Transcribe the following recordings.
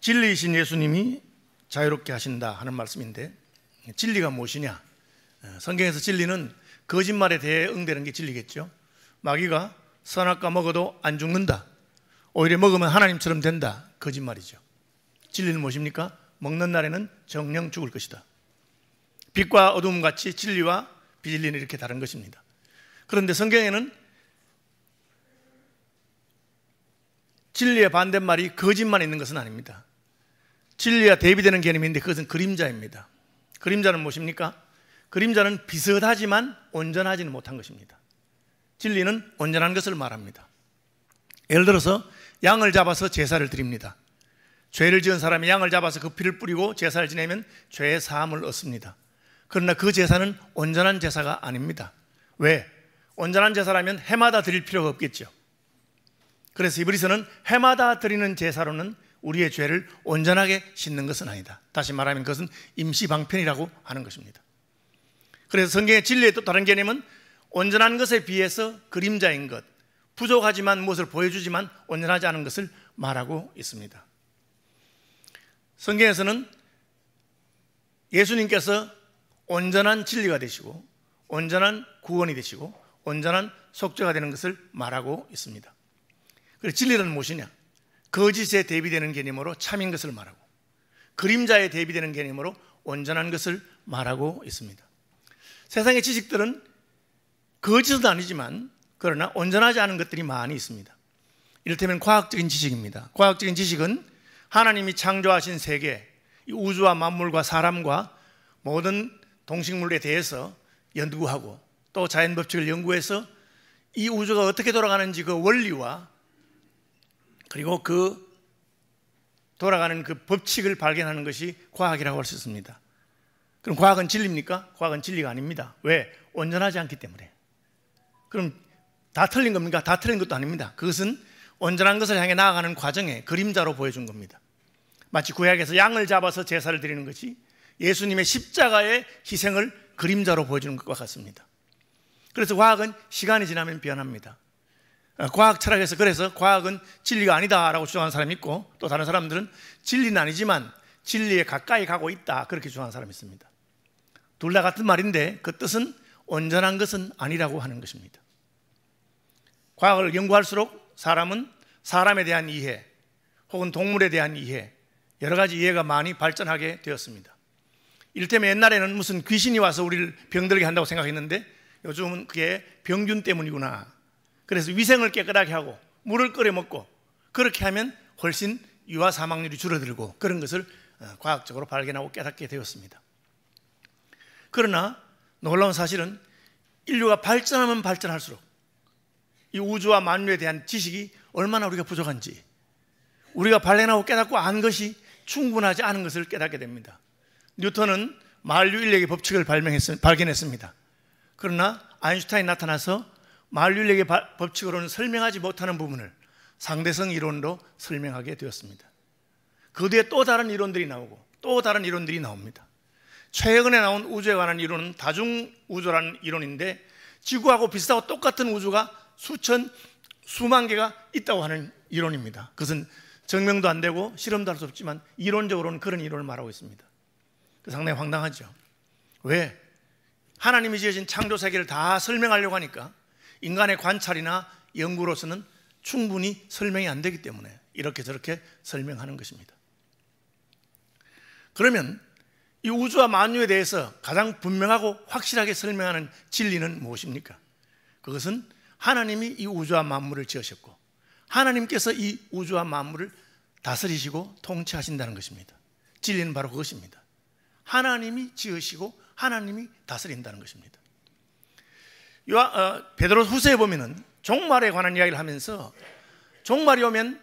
진리이신 예수님이 자유롭게 하신다 하는 말씀인데, 진리가 무엇이냐? 성경에서 진리는 거짓말에 대해 응대하는 게 진리겠죠. 마귀가 선악과 먹어도 안 죽는다, 오히려 먹으면 하나님처럼 된다, 거짓말이죠. 진리는 무엇입니까? 먹는 날에는 정령 죽을 것이다. 빛과 어둠 같이 진리와 비진리는 이렇게 다른 것입니다. 그런데 성경에는 진리의 반대말이 거짓만 있는 것은 아닙니다. 진리와 대비되는 개념인데 그것은 그림자입니다. 그림자는 무엇입니까? 그림자는 비슷하지만 온전하지는 못한 것입니다. 진리는 온전한 것을 말합니다. 예를 들어서 양을 잡아서 제사를 드립니다. 죄를 지은 사람이 양을 잡아서 그 피를 뿌리고 제사를 지내면 죄의 사함을 얻습니다. 그러나 그 제사는 온전한 제사가 아닙니다. 왜? 온전한 제사라면 해마다 드릴 필요가 없겠죠. 그래서 히브리서는 해마다 드리는 제사로는 우리의 죄를 온전하게 씻는 것은 아니다. 다시 말하면 그것은 임시방편이라고 하는 것입니다. 그래서 성경의 진리의 또 다른 개념은 온전한 것에 비해서 그림자인 것, 부족하지만 무엇을 보여주지만 온전하지 않은 것을 말하고 있습니다. 성경에서는 예수님께서 온전한 진리가 되시고 온전한 구원이 되시고 온전한 속죄가 되는 것을 말하고 있습니다. 그래서 진리는 무엇이냐? 거짓에 대비되는 개념으로 참인 것을 말하고, 그림자에 대비되는 개념으로 온전한 것을 말하고 있습니다. 세상의 지식들은 거짓은 아니지만 그러나 온전하지 않은 것들이 많이 있습니다. 이를테면 과학적인 지식입니다. 과학적인 지식은 하나님이 창조하신 세계, 이 우주와 만물과 사람과 모든 동식물에 대해서 연구하고 또 자연 법칙을 연구해서 이 우주가 어떻게 돌아가는지 그 원리와 그리고 그 돌아가는 그 법칙을 발견하는 것이 과학이라고 할 수 있습니다. 그럼 과학은 진리입니까? 과학은 진리가 아닙니다. 왜? 온전하지 않기 때문에. 그럼 다 틀린 겁니까? 다 틀린 것도 아닙니다. 그것은 온전한 것을 향해 나아가는 과정에 그림자로 보여준 겁니다. 마치 구약에서 양을 잡아서 제사를 드리는 것이 예수님의 십자가의 희생을 그림자로 보여주는 것과 같습니다. 그래서 과학은 시간이 지나면 변합니다. 과학 철학에서 그래서 과학은 진리가 아니다라고 주장하는 사람이 있고, 또 다른 사람들은 진리는 아니지만 진리에 가까이 가고 있다, 그렇게 주장하는 사람이 있습니다. 둘 다 같은 말인데 그 뜻은 온전한 것은 아니라고 하는 것입니다. 과학을 연구할수록 사람은 사람에 대한 이해 혹은 동물에 대한 이해, 여러 가지 이해가 많이 발전하게 되었습니다. 이를테면 옛날에는 무슨 귀신이 와서 우리를 병들게 한다고 생각했는데 요즘은 그게 병균 때문이구나. 그래서 위생을 깨끗하게 하고 물을 끓여 먹고 그렇게 하면 훨씬 유아 사망률이 줄어들고 그런 것을 과학적으로 발견하고 깨닫게 되었습니다. 그러나 놀라운 사실은 인류가 발전하면 발전할수록 이 우주와 만유에 대한 지식이 얼마나 우리가 부족한지, 우리가 발견하고 깨닫고 안 것이 충분하지 않은 것을 깨닫게 됩니다. 뉴턴은 만류 인력의 법칙을 발견했습니다. 그러나 아인슈타인이 나타나서 만류 인력의 법칙으로는 설명하지 못하는 부분을 상대성 이론으로 설명하게 되었습니다. 그 뒤에 또 다른 이론들이 나오고 또 다른 이론들이 나옵니다. 최근에 나온 우주에 관한 이론은 다중우주라는 이론인데 지구하고 비슷하고 똑같은 우주가 수만 개가 있다고 하는 이론입니다. 그것은 증명도 안 되고 실험도 할 수 없지만 이론적으로는 그런 이론을 말하고 있습니다. 상당히 황당하죠. 왜? 하나님이 지으신 창조 세계를 다 설명하려고 하니까 인간의 관찰이나 연구로서는 충분히 설명이 안 되기 때문에 이렇게 저렇게 설명하는 것입니다. 그러면 이 우주와 만유에 대해서 가장 분명하고 확실하게 설명하는 진리는 무엇입니까? 그것은 하나님이 이 우주와 만물을 지으셨고 하나님께서 이 우주와 만물을 다스리시고 통치하신다는 것입니다. 진리는 바로 그것입니다. 하나님이 지으시고 하나님이 다스린다는 것입니다. 베드로 후서에 보면은 종말에 관한 이야기를 하면서 종말이 오면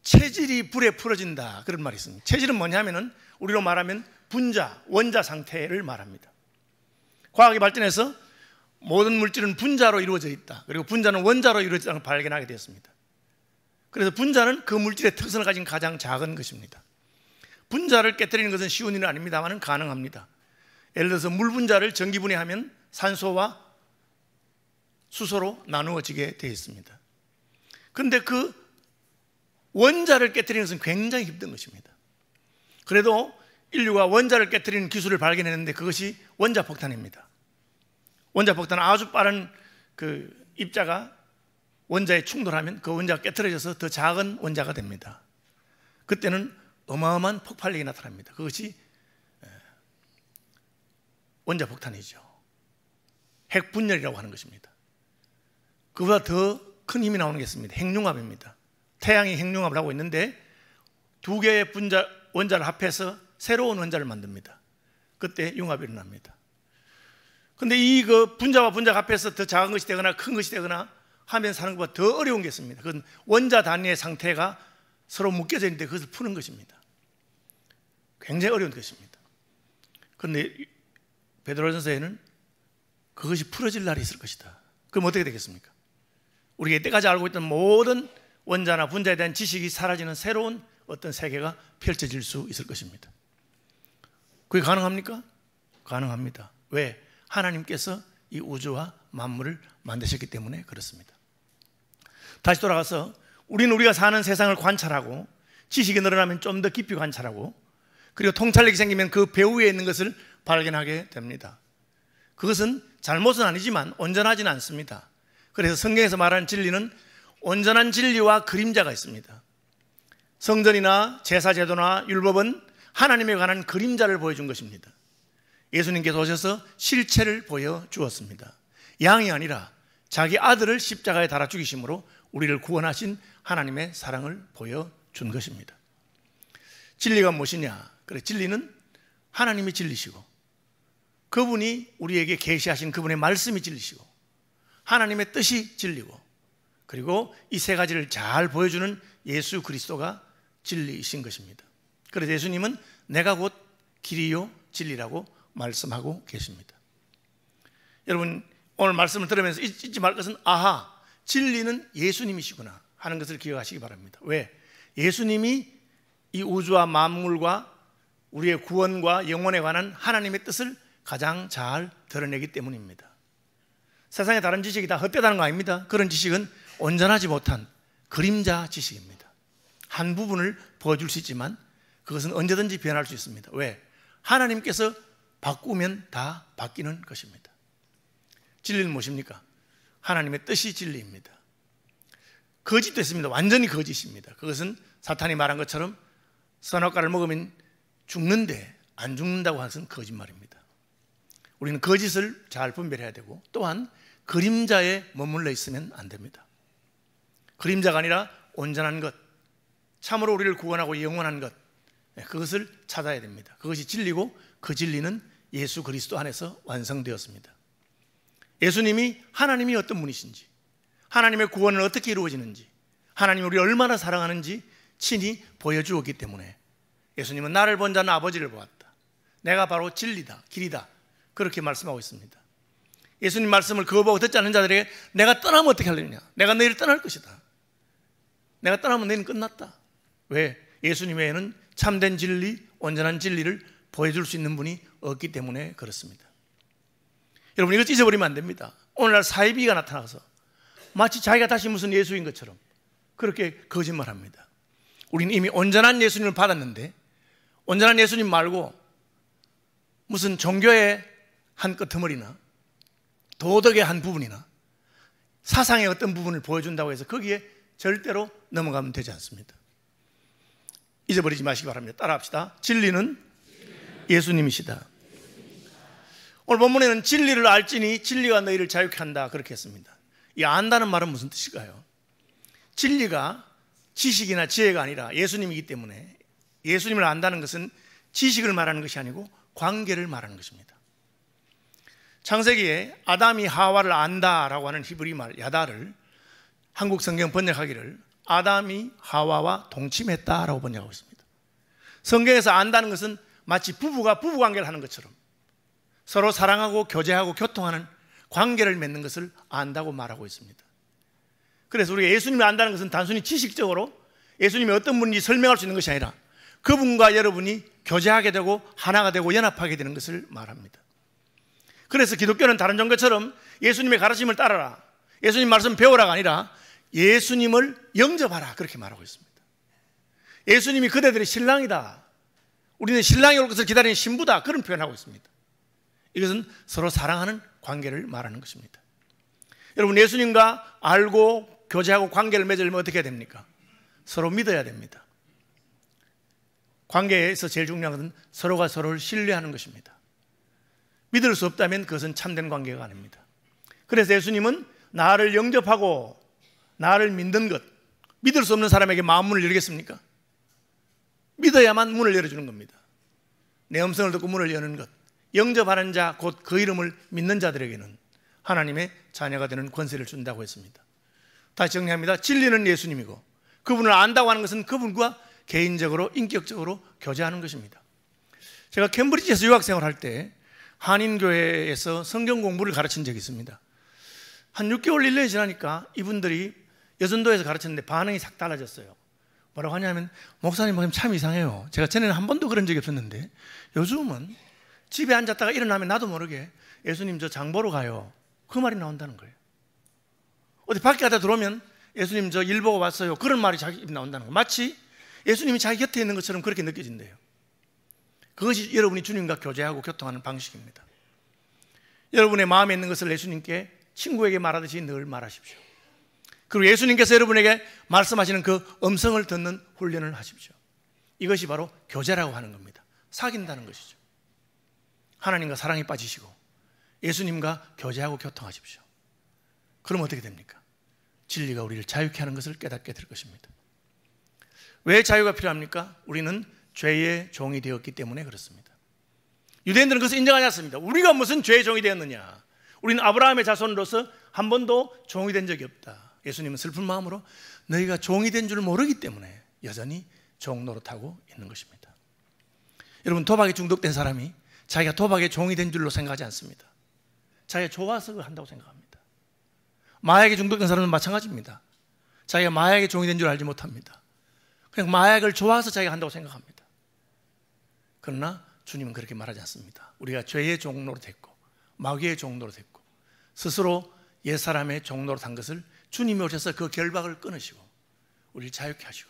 체질이 불에 풀어진다, 그런 말이 있습니다. 체질은 뭐냐면은 우리로 말하면 분자, 원자 상태를 말합니다. 과학이 발전해서 모든 물질은 분자로 이루어져 있다, 그리고 분자는 원자로 이루어져 있다는 걸 발견하게 되었습니다. 그래서 분자는 그 물질의 특성을 가진 가장 작은 것입니다. 분자를 깨뜨리는 것은 쉬운 일은 아닙니다만 가능합니다. 예를 들어서 물 분자를 전기 분해하면 산소와 수소로 나누어지게 되어 있습니다. 그런데 그 원자를 깨뜨리는 것은 굉장히 힘든 것입니다. 그래도 인류가 원자를 깨뜨리는 기술을 발견했는데 그것이 원자폭탄입니다. 원자폭탄은 아주 빠른 그 입자가 원자에 충돌하면 그 원자가 깨트려져서 더 작은 원자가 됩니다. 그때는 어마어마한 폭발력이 나타납니다. 그것이 원자폭탄이죠. 핵분열이라고 하는 것입니다. 그보다 더 큰 힘이 나오는 게 있습니다. 핵융합입니다. 태양이 핵융합을 하고 있는데 두 개의 원자를 합해서 새로운 원자를 만듭니다. 그때 융합이 일어납니다. 그런데 이 분자와 분자가 합해서 더 작은 것이 되거나 큰 것이 되거나 하면 사는 것보다 더 어려운 게 있습니다. 그건 원자 단위의 상태가 서로 묶여져 있는데 그것을 푸는 것입니다. 굉장히 어려운 것입니다. 그런데 베드로전서에는 그것이 풀어질 날이 있을 것이다. 그럼 어떻게 되겠습니까? 우리가 이때까지 알고 있던 모든 원자나 분자에 대한 지식이 사라지는 새로운 어떤 세계가 펼쳐질 수 있을 것입니다. 그게 가능합니까? 가능합니다. 왜? 하나님께서 이 우주와 만물을 만드셨기 때문에 그렇습니다. 다시 돌아가서 우리가 사는 세상을 관찰하고 지식이 늘어나면 좀 더 깊이 관찰하고 그리고 통찰력이 생기면 그 배후에 있는 것을 발견하게 됩니다. 그것은 잘못은 아니지만 온전하지는 않습니다. 그래서 성경에서 말하는 진리는 온전한 진리와 그림자가 있습니다. 성전이나 제사제도나 율법은 하나님에 관한 그림자를 보여준 것입니다. 예수님께서 오셔서 실체를 보여주었습니다. 양이 아니라 자기 아들을 십자가에 달아 죽이심으로 우리를 구원하신 하나님의 사랑을 보여준 것입니다. 진리가 무엇이냐? 그래, 진리는 하나님이 진리시고 그분이 우리에게 계시하신 그분의 말씀이 진리시고 하나님의 뜻이 진리고 그리고 이 세 가지를 잘 보여주는 예수 그리스도가 진리이신 것입니다. 그래서 예수님은 내가 곧 길이요 진리라고 말씀하고 계십니다. 여러분 오늘 말씀을 들으면서 잊지 말 것은 아하, 진리는 예수님이시구나 하는 것을 기억하시기 바랍니다. 왜? 예수님이 이 우주와 만물과 우리의 구원과 영혼에 관한 하나님의 뜻을 가장 잘 드러내기 때문입니다. 세상의 다른 지식이 다 헛되다는 거 아닙니다. 그런 지식은 온전하지 못한 그림자 지식입니다. 한 부분을 보여줄 수 있지만 그것은 언제든지 변할 수 있습니다. 왜? 하나님께서 바꾸면 다 바뀌는 것입니다. 진리는 무엇입니까? 하나님의 뜻이 진리입니다. 거짓도 있습니다. 완전히 거짓입니다. 그것은 사탄이 말한 것처럼 선악과를 먹으면 죽는데 안 죽는다고 하는 것은 거짓말입니다. 우리는 거짓을 잘 분별해야 되고 또한 그림자에 머물러 있으면 안 됩니다. 그림자가 아니라 온전한 것, 참으로 우리를 구원하고 영원한 것, 그것을 찾아야 됩니다. 그것이 진리고 그 진리는 예수 그리스도 안에서 완성되었습니다. 예수님이 하나님이 어떤 분이신지, 하나님의 구원은 어떻게 이루어지는지, 하나님이 우리를 얼마나 사랑하는지 친히 보여주었기 때문에 예수님은 나를 본 자는 아버지를 보았다. 내가 바로 진리다, 길이다, 그렇게 말씀하고 있습니다. 예수님 말씀을 거부하고 듣지 않는 자들에게 내가 떠나면 어떻게 하려느냐? 내가 너희를 떠날 것이다. 내가 떠나면 너희는 끝났다. 왜? 예수님 외에는 참된 진리, 온전한 진리를 보여줄 수 있는 분이 없기 때문에 그렇습니다. 여러분 이거 잊어버리면 안 됩니다. 오늘날 사이비가 나타나서 마치 자기가 다시 무슨 예수인 것처럼 그렇게 거짓말합니다. 우리는 이미 온전한 예수님을 받았는데 온전한 예수님 말고 무슨 종교의 한 끄트머리나 도덕의 한 부분이나 사상의 어떤 부분을 보여준다고 해서 거기에 절대로 넘어가면 되지 않습니다. 잊어버리지 마시기 바랍니다. 따라합시다. 진리는 예수님이시다. 오늘 본문에는 진리를 알지니 진리가 너희를 자유케 한다 그렇게 했습니다. 이 안다는 말은 무슨 뜻일까요? 진리가 지식이나 지혜가 아니라 예수님이기 때문에 예수님을 안다는 것은 지식을 말하는 것이 아니고 관계를 말하는 것입니다. 창세기에 아담이 하와를 안다라고 하는 히브리 말 야다를 한국 성경 번역하기를 아담이 하와와 동침했다라고 번역하고 있습니다. 성경에서 안다는 것은 마치 부부가 부부관계를 하는 것처럼 서로 사랑하고 교제하고 교통하는 관계를 맺는 것을 안다고 말하고 있습니다. 그래서 우리가 예수님을 안다는 것은 단순히 지식적으로 예수님이 어떤 분인지 설명할 수 있는 것이 아니라 그분과 여러분이 교제하게 되고 하나가 되고 연합하게 되는 것을 말합니다. 그래서 기독교는 다른 종교처럼 예수님의 가르침을 따라라, 예수님 말씀 배우라가 아니라 예수님을 영접하라 그렇게 말하고 있습니다. 예수님이 그대들의 신랑이다, 우리는 신랑이 올 것을 기다리는 신부다, 그런 표현을 하고 있습니다. 이것은 서로 사랑하는 관계를 말하는 것입니다. 여러분, 예수님과 알고 교제하고 관계를 맺으려면 어떻게 해야 됩니까? 서로 믿어야 됩니다. 관계에서 제일 중요한 것은 서로가 서로를 신뢰하는 것입니다. 믿을 수 없다면 그것은 참된 관계가 아닙니다. 그래서 예수님은 나를 영접하고 나를 믿는 것, 믿을 수 없는 사람에게 마음 문을 열겠습니까? 믿어야만 문을 열어주는 겁니다. 내 음성을 듣고 문을 여는 것, 영접하는 자, 곧 그 이름을 믿는 자들에게는 하나님의 자녀가 되는 권세를 준다고 했습니다. 다시 정리합니다. 진리는 예수님이고 그분을 안다고 하는 것은 그분과 개인적으로 인격적으로 교제하는 것입니다. 제가 캠브리지에서 유학생활을 할 때 한인교회에서 성경 공부를 가르친 적이 있습니다. 한 6개월 1년이 지나니까 이분들이 여전도에서 가르쳤는데 반응이 싹 달라졌어요. 뭐라고 하냐면, 목사님 참 이상해요. 제가 전에는 한 번도 그런 적이 없었는데 요즘은 집에 앉았다가 일어나면 나도 모르게 예수님 저 장 보러 가요, 그 말이 나온다는 거예요. 어디 밖에 가다 들어오면 예수님 저 일 보고 왔어요, 그런 말이 자기 입에 나온다는 거예요. 마치 예수님이 자기 곁에 있는 것처럼 그렇게 느껴진대요. 그것이 여러분이 주님과 교제하고 교통하는 방식입니다. 여러분의 마음에 있는 것을 예수님께 친구에게 말하듯이 늘 말하십시오. 그리고 예수님께서 여러분에게 말씀하시는 그 음성을 듣는 훈련을 하십시오. 이것이 바로 교제라고 하는 겁니다. 사귄다는 것이죠. 하나님과 사랑에 빠지시고 예수님과 교제하고 교통하십시오. 그럼 어떻게 됩니까? 진리가 우리를 자유케 하는 것을 깨닫게 될 것입니다. 왜 자유가 필요합니까? 우리는 죄의 종이 되었기 때문에 그렇습니다. 유대인들은 그것을 인정하지 않습니다. 우리가 무슨 죄의 종이 되었느냐? 우리는 아브라함의 자손으로서 한 번도 종이 된 적이 없다. 예수님은 슬픈 마음으로 너희가 종이 된 줄 모르기 때문에 여전히 종 노릇하고 있는 것입니다. 여러분, 도박에 중독된 사람이 자기가 도박의 종이 된 줄로 생각하지 않습니다. 자기가 좋아서 한다고 생각합니다. 마약에 중독된 사람은 마찬가지입니다. 자기가 마약의 종이 된 줄 알지 못합니다. 그냥 마약을 좋아서 자기가 한다고 생각합니다. 그러나 주님은 그렇게 말하지 않습니다. 우리가 죄의 종 노릇했고 마귀의 종 노릇했고 스스로 옛사람의 종 노릇한 것을 주님이 오셔서 그 결박을 끊으시고 우리를 자유케 하시고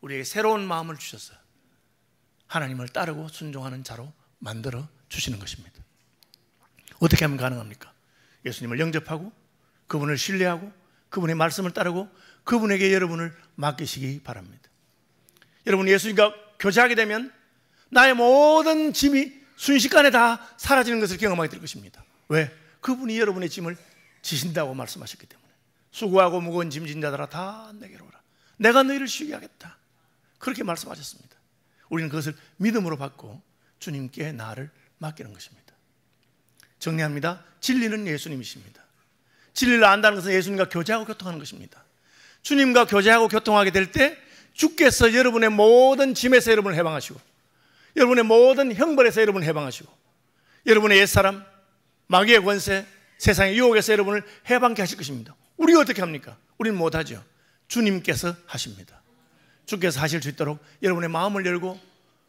우리에게 새로운 마음을 주셔서 하나님을 따르고 순종하는 자로 만들어 주시는 것입니다. 어떻게 하면 가능합니까? 예수님을 영접하고 그분을 신뢰하고 그분의 말씀을 따르고 그분에게 여러분을 맡기시기 바랍니다. 여러분, 예수님과 교제하게 되면 나의 모든 짐이 순식간에 다 사라지는 것을 경험하게 될 것입니다. 왜? 그분이 여러분의 짐을 지신다고 말씀하셨기 때문에. 수고하고 무거운 짐진 자들아 다 내게로 오라, 내가 너희를 쉬게 하겠다, 그렇게 말씀하셨습니다. 우리는 그것을 믿음으로 받고 주님께 나를 맡기는 것입니다. 정리합니다. 진리는 예수님이십니다. 진리를 안다는 것은 예수님과 교제하고 교통하는 것입니다. 주님과 교제하고 교통하게 될 때 주께서 여러분의 모든 짐에서 여러분을 해방하시고 여러분의 모든 형벌에서 여러분을 해방하시고 여러분의 옛사람, 마귀의 권세, 세상의 유혹에서 여러분을 해방케 하실 것입니다. 우리가 어떻게 합니까? 우리는 못하죠. 주님께서 하십니다. 주께서 하실 수 있도록 여러분의 마음을 열고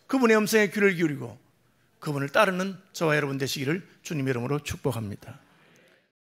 그분의 음성에 귀를 기울이고 그분을 따르는 저와 여러분 되시기를 주님의 이름으로 축복합니다.